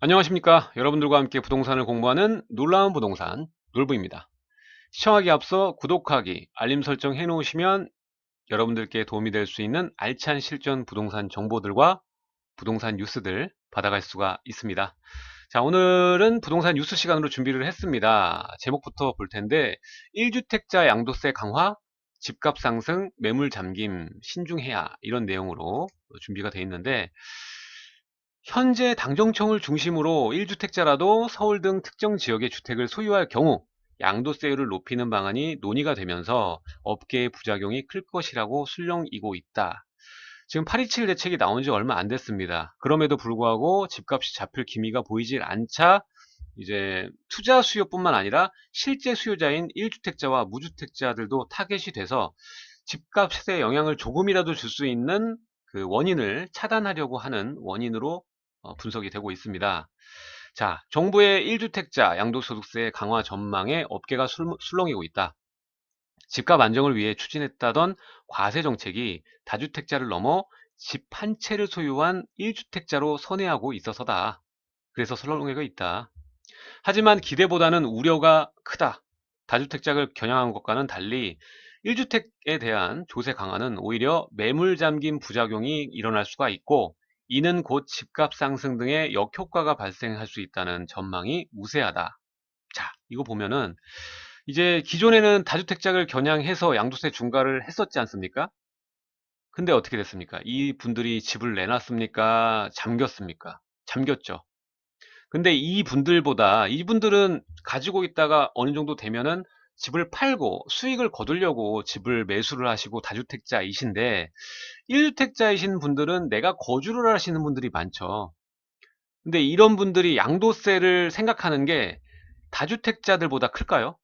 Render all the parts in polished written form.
안녕하십니까. 여러분들과 함께 부동산을 공부하는 놀라운 부동산 놀부입니다. 시청하기 앞서 구독하기, 알림 설정 해놓으시면 여러분들께 도움이 될 수 있는 알찬 실전 부동산 정보들과 부동산 뉴스들 받아갈 수가 있습니다. 자, 오늘은 부동산 뉴스 시간으로 준비를 했습니다. 제목부터 볼 텐데 1주택자 양도세 강화, 집값 상승, 매물 잠김 신중해야, 이런 내용으로 준비가 되어 있는데, 현재 당정청을 중심으로 1주택자라도 서울 등 특정 지역의 주택을 소유할 경우 양도세율을 높이는 방안이 논의가 되면서 업계의 부작용이 클 것이라고 술렁이고 있다. 지금 827 대책이 나온 지 얼마 안 됐습니다. 그럼에도 불구하고 집값이 잡힐 기미가 보이질 않자 이제 투자 수요뿐만 아니라 실제 수요자인 1주택자와 무주택자들도 타겟이 돼서 집값에 영향을 조금이라도 줄 수 있는 그 원인을 차단하려고 하는 원인으로 분석이 되고 있습니다. 자, 정부의 1주택자 양도소득세 강화 전망에 업계가 술렁이고 있다. 집값 안정을 위해 추진했다던 과세 정책이 다주택자를 넘어 집 한 채를 소유한 1주택자로 선회하고 있어서다. 그래서 술렁이고 있다. 하지만 기대보다는 우려가 크다. 다주택자를 겨냥한 것과는 달리 1주택에 대한 조세 강화는 오히려 매물 잠김 부작용이 일어날 수가 있고, 이는 곧 집값 상승 등의 역효과가 발생할 수 있다는 전망이 우세하다. 자, 이거 보면은 이제 기존에는 다주택자를 겨냥해서 양도세 중과를 했었지 않습니까? 근데 어떻게 됐습니까? 이 분들이 집을 내놨습니까? 잠겼습니까? 잠겼죠. 근데 이분들은 가지고 있다가 어느 정도 되면은 집을 팔고 수익을 거두려고 집을 매수를 하시고 다주택자이신데, 1주택자이신 분들은 내가 거주를 하시는 분들이 많죠. 근데 이런 분들이 양도세를 생각하는 게 다주택자들보다 클까요?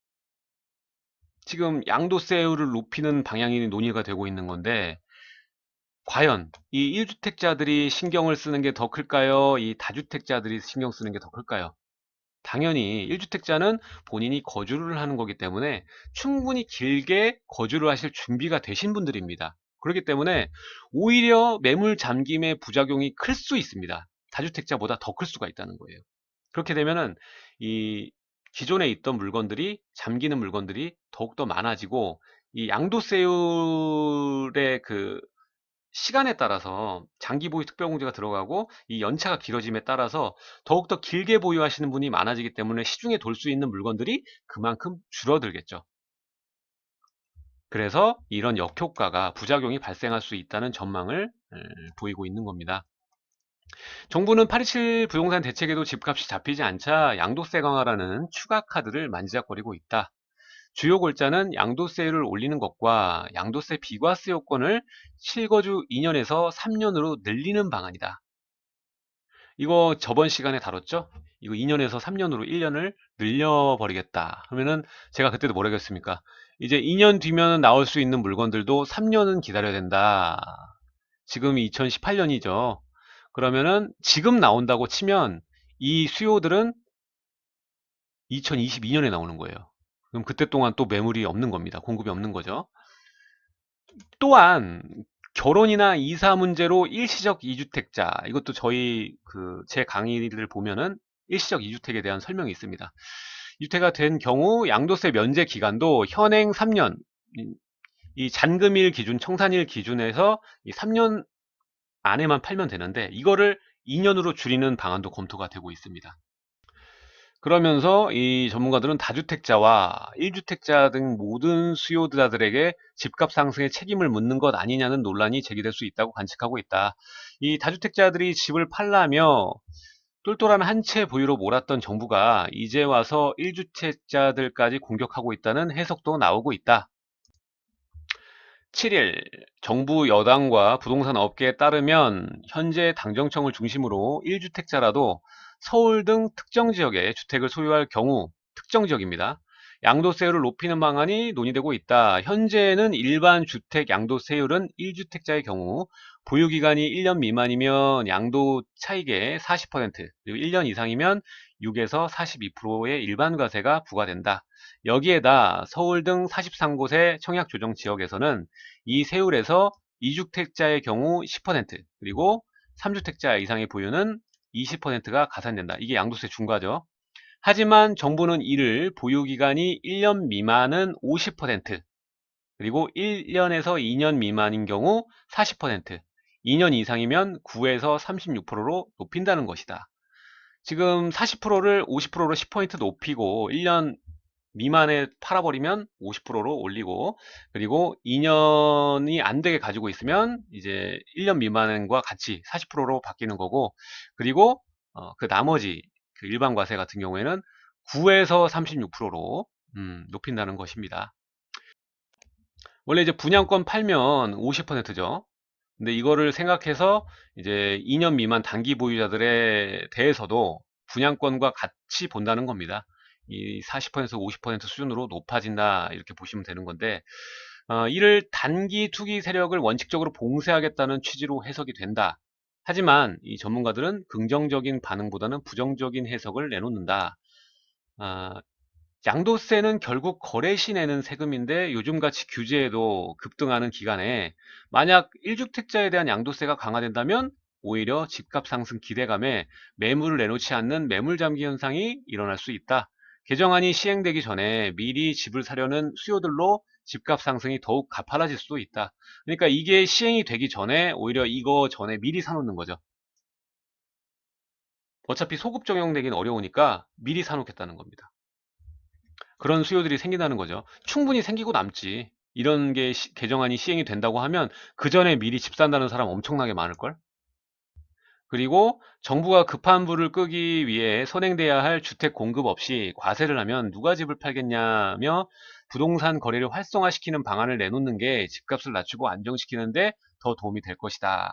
지금 양도세율을 높이는 방향이 논의가 되고 있는 건데, 과연 이 1주택자들이 신경을 쓰는 게 더 클까요? 이 다주택자들이 신경 쓰는 게 더 클까요? 당연히 1주택자는 본인이 거주를 하는 거기 때문에 충분히 길게 거주를 하실 준비가 되신 분들입니다. 그렇기 때문에 오히려 매물 잠김의 부작용이 클 수 있습니다. 다주택자보다 더 클 수가 있다는 거예요. 그렇게 되면은 이 기존에 있던 물건들이, 잠기는 물건들이 더욱더 많아지고, 이 양도세율의 그 시간에 따라서 장기 보유 특별공제가 들어가고 이 연차가 길어짐에 따라서 더욱더 길게 보유하시는 분이 많아지기 때문에 시중에 돌 수 있는 물건들이 그만큼 줄어들겠죠. 그래서 이런 역효과가, 부작용이 발생할 수 있다는 전망을 보이고 있는 겁니다. 정부는 827 부동산 대책에도 집값이 잡히지 않자 양도세 강화라는 추가 카드를 만지작거리고 있다. 주요 골자는 양도세율을 올리는 것과 양도세 비과세 요건을 실거주 2년에서 3년으로 늘리는 방안이다. 이거 저번 시간에 다뤘죠? 이거 2년에서 3년으로 1년을 늘려버리겠다 그러면은, 제가 그때도 뭐라고 했습니까? 이제 2년 뒤면 나올 수 있는 물건들도 3년은 기다려야 된다. 지금이 2018년이죠. 그러면은 지금 나온다고 치면 이 수요들은 2022년에 나오는 거예요. 그럼 그때 동안 또 매물이 없는 겁니다. 공급이 없는 거죠. 또한 결혼이나 이사 문제로 일시적 2주택자, 이것도 저희 제 강의를 보면은 일시적 2주택에 대한 설명이 있습니다. 2주택가 된 경우 양도세 면제 기간도 현행 3년, 이 잔금일 기준, 청산일 기준에서 이 3년 안에만 팔면 되는데, 이거를 2년으로 줄이는 방안도 검토가 되고 있습니다. 그러면서 이 전문가들은 다주택자와 1주택자 등 모든 수요자들에게 집값 상승의 책임을 묻는 것 아니냐는 논란이 제기될 수 있다고 관측하고 있다. 이 다주택자들이 집을 팔라며 똘똘한 한 채 보유로 몰았던 정부가 이제 와서 1주택자들까지 공격하고 있다는 해석도 나오고 있다. 7일 정부 여당과 부동산 업계에 따르면 현재 당정청을 중심으로 1주택자라도 서울 등 특정 지역에 주택을 소유할 경우, 특정 지역입니다, 양도세율을 높이는 방안이 논의되고 있다. 현재는 일반 주택 양도세율은 1주택자의 경우 보유기간이 1년 미만이면 양도 차익의 40%, 그리고 1년 이상이면 6에서 42%의 일반 과세가 부과된다. 여기에다 서울 등 43곳의 청약조정 지역에서는 이 세율에서 2주택자의 경우 10%, 그리고 3주택자 이상의 보유는 20%가 가산된다. 이게 양도세 중과죠. 하지만 정부는 이를 보유기간이 1년 미만은 50%, 그리고 1년에서 2년 미만인 경우 40%, 2년 이상이면 9에서 36%로 높인다는 것이다. 지금 40%를 50%로 10포인트 높이고 1년 미만에 팔아버리면 50%로 올리고, 그리고 2년이 안 되게 가지고 있으면 이제 1년 미만과 같이 40%로 바뀌는 거고, 그리고 그 나머지 그 일반 과세 같은 경우에는 9에서 36%로 높인다는 것입니다. 원래 이제 분양권 팔면 50%죠. 근데 이거를 생각해서 이제 2년 미만 단기 보유자들에 대해서도 분양권과 같이 본다는 겁니다. 이 40%에서 50% 수준으로 높아진다, 이렇게 보시면 되는 건데, 이를 단기 투기 세력을 원칙적으로 봉쇄하겠다는 취지로 해석이 된다. 하지만 이 전문가들은 긍정적인 반응보다는 부정적인 해석을 내놓는다. 아, 양도세는 결국 거래 시 내는 세금인데, 요즘같이 규제에도 급등하는 기간에 만약 1주택자에 대한 양도세가 강화된다면 오히려 집값 상승 기대감에 매물을 내놓지 않는 매물 잠기 현상이 일어날 수 있다. 개정안이 시행되기 전에 미리 집을 사려는 수요들로 집값 상승이 더욱 가팔라질 수도 있다. 그러니까 이게 시행이 되기 전에 오히려 이거 전에 미리 사놓는 거죠. 어차피 소급 적용되긴 어려우니까 미리 사놓겠다는 겁니다. 그런 수요들이 생긴다는 거죠. 충분히 생기고 남지. 이런 게 개정안이 시행이 된다고 하면 그 전에 미리 집 산다는 사람 엄청나게 많을걸? 그리고 정부가 급한 불을 끄기 위해 선행돼야 할 주택 공급 없이 과세를 하면 누가 집을 팔겠냐며 부동산 거래를 활성화시키는 방안을 내놓는 게 집값을 낮추고 안정시키는데 더 도움이 될 것이다.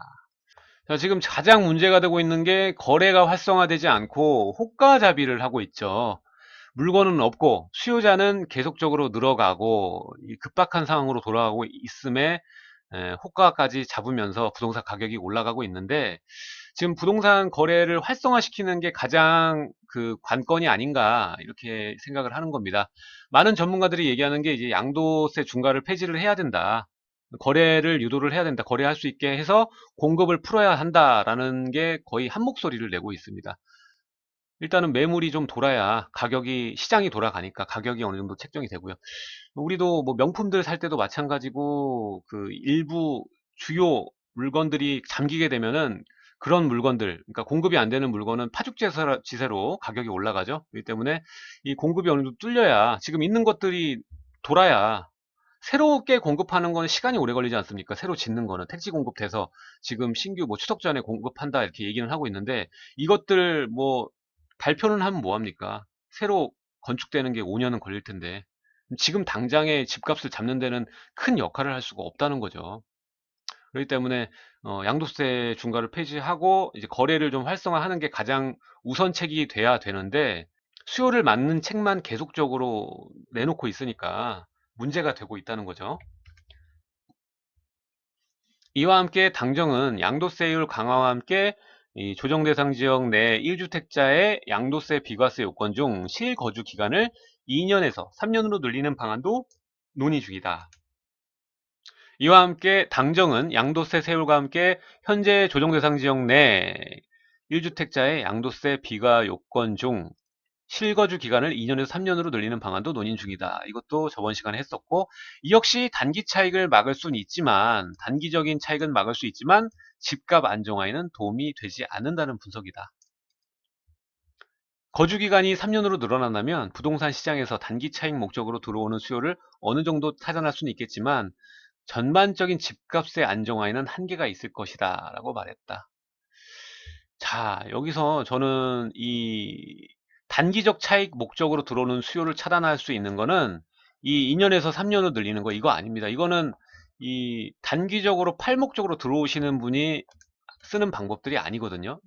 자, 지금 가장 문제가 되고 있는 게 거래가 활성화되지 않고 호가자비를 하고 있죠. 물건은 없고 수요자는 계속적으로 늘어가고 이 급박한 상황으로 돌아가고 있음에 호가까지 잡으면서 부동산 가격이 올라가고 있는데, 지금 부동산 거래를 활성화시키는 게 가장 그 관건이 아닌가, 이렇게 생각을 하는 겁니다. 많은 전문가들이 얘기하는 게 이제 양도세 중과를 폐지를 해야 된다. 거래를 유도를 해야 된다. 거래할 수 있게 해서 공급을 풀어야 한다라는 게 거의 한 목소리를 내고 있습니다. 일단은 매물이 좀 돌아야 가격이, 시장이 돌아가니까 가격이 어느 정도 책정이 되고요. 우리도 뭐 명품들 살 때도 마찬가지고, 그 일부 주요 물건들이 잠기게 되면은 그런 물건들, 그러니까 공급이 안 되는 물건은 파죽지세로 가격이 올라가죠. 그렇기 때문에 이 공급이 어느 정도 뚫려야, 지금 있는 것들이 돌아야, 새롭게 공급하는 거는 시간이 오래 걸리지 않습니까? 새로 짓는 거는 택지 공급돼서 지금 신규 뭐 추석 전에 공급한다 이렇게 얘기는 하고 있는데, 이것들 뭐 발표는 하면 뭐합니까? 새로 건축되는 게 5년은 걸릴 텐데 지금 당장에 집값을 잡는 데는 큰 역할을 할 수가 없다는 거죠. 그렇기 때문에 양도세 중과를 폐지하고 이제 거래를 좀 활성화하는 게 가장 우선책이 돼야 되는데, 수요를 맞는 책만 계속적으로 내놓고 있으니까 문제가 되고 있다는 거죠. 이와 함께 당정은 양도세율 강화와 함께 이 조정 대상 지역 내 1주택자의 양도세 비과세 요건 중 실거주 기간을 2년에서 3년으로 늘리는 방안도 논의 중이다. 이와 함께 당정은 양도세 세율과 함께 현재 조정 대상 지역 내 1주택자의 양도세 비과 요건 중 실거주 기간을 2년에서 3년으로 늘리는 방안도 논의 중이다. 이것도 저번 시간에 했었고, 이 역시 단기 차익을 막을 수는 있지만, 단기적인 차익은 막을 수 있지만 집값 안정화에는 도움이 되지 않는다는 분석이다. 거주기간이 3년으로 늘어난다면 부동산 시장에서 단기 차익 목적으로 들어오는 수요를 어느 정도 타산할 수는 있겠지만 전반적인 집값의 안정화에는 한계가 있을 것이다 라고 말했다. 자, 여기서 저는 이 단기적 차익 목적으로 들어오는 수요를 차단할 수 있는 거는 이 2년에서 3년으로 늘리는 거, 이거 아닙니다. 이거는 이 단기적으로 팔목적으로 들어오시는 분이 쓰는 방법들이 아니거든요.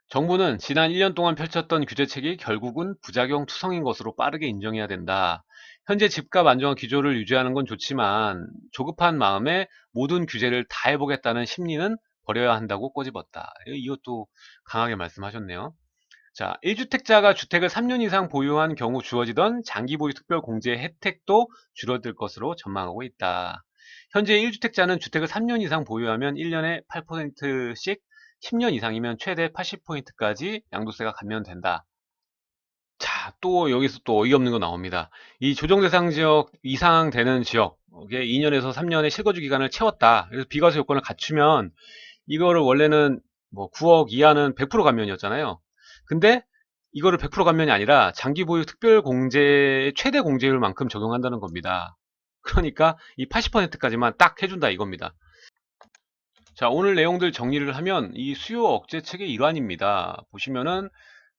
정부는 지난 1년 동안 펼쳤던 규제책이 결국은 부작용 투성인 것으로 빠르게 인정해야 된다. 현재 집값 안정화 기조를 유지하는 건 좋지만 조급한 마음에 모든 규제를 다 해보겠다는 심리는 버려야 한다고 꼬집었다. 이것도 강하게 말씀하셨네요. 자, 1주택자가 주택을 3년 이상 보유한 경우 주어지던 장기 보유 특별 공제 혜택도 줄어들 것으로 전망하고 있다. 현재 1주택자는 주택을 3년 이상 보유하면 1년에 8%씩 10년 이상이면 최대 80포인트까지 양도세가 감면된다. 자, 또 여기서 또 어이없는 거 나옵니다. 이 조정 대상 지역 이상 되는 지역에 2년에서 3년의 실거주 기간을 채웠다. 그래서 비과세 요건을 갖추면 이거를 원래는 뭐 9억 이하는 100% 감면이었잖아요. 근데 이거를 100% 감면이 아니라 장기 보유 특별 공제의 최대 공제율만큼 적용한다는 겁니다. 그러니까 이 80%까지만 딱 해준다 이겁니다. 자, 오늘 내용들 정리를 하면 이 수요 억제책의 일환입니다. 보시면은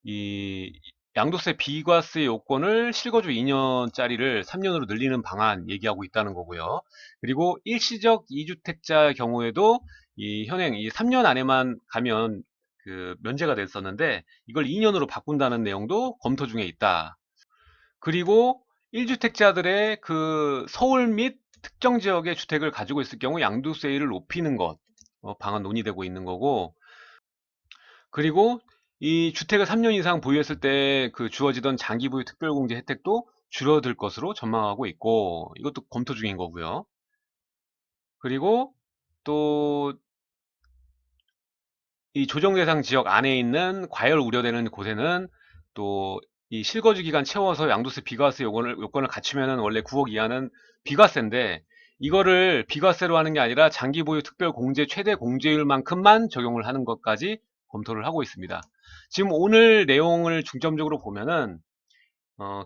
이 양도세 비과세 요건을 실거주 2년짜리를 3년으로 늘리는 방안 얘기하고 있다는 거고요. 그리고 일시적 2주택자의 경우에도 이 현행 이 3년 안에만 가면 그 면제가 됐었는데 이걸 2년으로 바꾼다는 내용도 검토 중에 있다. 그리고 1주택자들의 그 서울 및 특정 지역의 주택을 가지고 있을 경우 양도세율을 높이는 것 방안 논의되고 있는 거고, 그리고 이 주택을 3년 이상 보유했을 때 그 주어지던 장기 보유 특별공제 혜택도 줄어들 것으로 전망하고 있고, 이것도 검토 중인 거고요. 그리고 또 이 조정 대상 지역 안에 있는 과열 우려되는 곳에는 또 이 실거주 기간 채워서 양도세 비과세 요건을 갖추면은 원래 9억 이하는 비과세인데, 이거를 비과세로 하는 게 아니라 장기 보유 특별 공제 최대 공제율만큼만 적용을 하는 것까지 검토를 하고 있습니다. 지금 오늘 내용을 중점적으로 보면은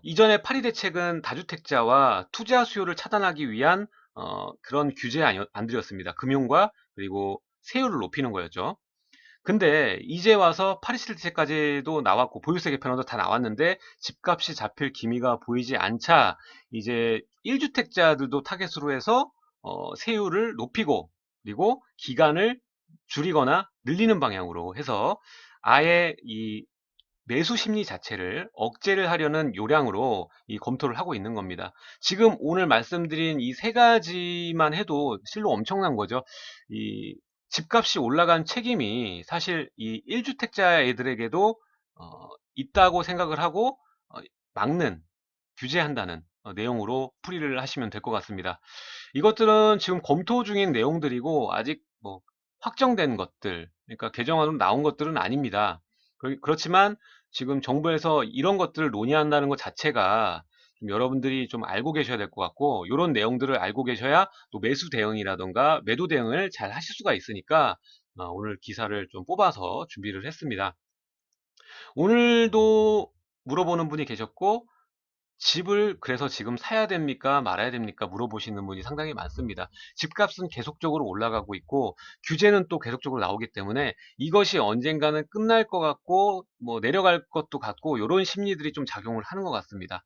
이전에 파리 대책은 다주택자와 투자 수요를 차단하기 위한 그런 안들이었습니다. 금융과 그리고 세율을 높이는 거였죠. 근데 이제 와서 파리 실태까지도 나왔고 보유세 개편안도 다 나왔는데 집값이 잡힐 기미가 보이지 않자 이제 1주택자들도 타겟으로 해서 세율을 높이고 그리고 기간을 줄이거나 늘리는 방향으로 해서 아예 이 매수 심리 자체를 억제를 하려는 요량으로 이 검토를 하고 있는 겁니다. 지금 오늘 말씀드린 이 세 가지만 해도 실로 엄청난 거죠. 이 집값이 올라간 책임이 사실 이 1주택자 애들에게도 있다고 생각을 하고 막는, 규제한다는 내용으로 풀이를 하시면 될 것 같습니다. 이것들은 지금 검토 중인 내용들이고 아직 뭐 확정된 것들, 그러니까 개정안으로 나온 것들은 아닙니다. 그렇지만 지금 정부에서 이런 것들을 논의한다는 것 자체가 좀 여러분들이 좀 알고 계셔야 될 것 같고, 이런 내용들을 알고 계셔야 또 매수 대응이라던가 매도 대응을 잘 하실 수가 있으니까 오늘 기사를 좀 뽑아서 준비를 했습니다. 오늘도 물어보는 분이 계셨고, 집을 그래서 지금 사야 됩니까? 말아야 됩니까? 물어보시는 분이 상당히 많습니다. 집값은 계속적으로 올라가고 있고 규제는 또 계속적으로 나오기 때문에 이것이 언젠가는 끝날 것 같고 뭐 내려갈 것도 같고 이런 심리들이 좀 작용을 하는 것 같습니다.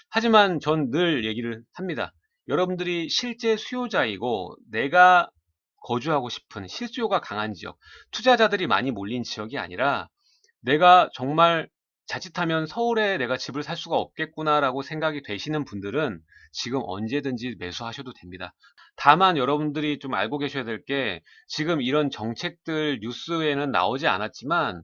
하지만 전 늘 얘기를 합니다. 여러분들이 실제 수요자이고 내가 거주하고 싶은 실수요가 강한 지역, 투자자들이 많이 몰린 지역이 아니라 내가 정말 자칫하면 서울에 내가 집을 살 수가 없겠구나라고 생각이 되시는 분들은 지금 언제든지 매수하셔도 됩니다. 다만 여러분들이 좀 알고 계셔야 될 게, 지금 이런 정책들 뉴스에는 나오지 않았지만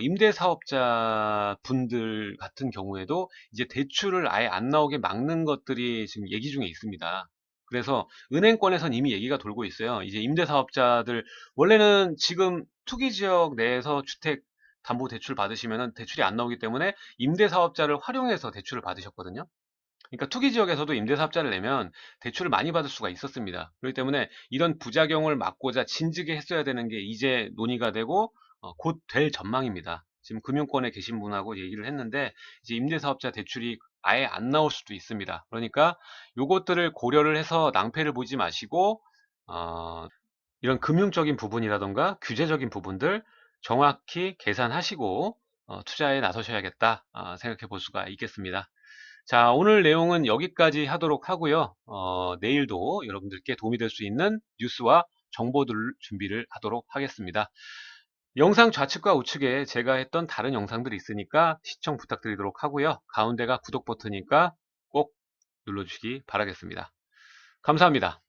임대사업자 분들 같은 경우에도 이제 대출을 아예 안 나오게 막는 것들이 지금 얘기 중에 있습니다. 그래서 은행권에선 이미 얘기가 돌고 있어요. 이제 임대사업자들, 원래는 지금 투기지역 내에서 주택 담보대출 받으시면 대출이 안 나오기 때문에 임대사업자를 활용해서 대출을 받으셨거든요. 그러니까 투기지역에서도 임대사업자를 내면 대출을 많이 받을 수가 있었습니다. 그렇기 때문에 이런 부작용을 막고자 진즉에 했어야 되는 게 이제 논의가 되고 곧 될 전망입니다. 지금 금융권에 계신 분하고 얘기를 했는데 이제 임대사업자 대출이 아예 안 나올 수도 있습니다. 그러니까 요것들을 고려를 해서 낭패를 보지 마시고 이런 금융적인 부분이라던가 규제적인 부분들 정확히 계산하시고 투자에 나서셔야겠다 생각해 볼 수가 있겠습니다. 자, 오늘 내용은 여기까지 하도록 하고요. 내일도 여러분들께 도움이 될 수 있는 뉴스와 정보들 준비를 하도록 하겠습니다. 영상 좌측과 우측에 제가 했던 다른 영상들이 있으니까 시청 부탁드리도록 하고요. 가운데가 구독 버튼이니까 꼭 눌러주시기 바라겠습니다. 감사합니다.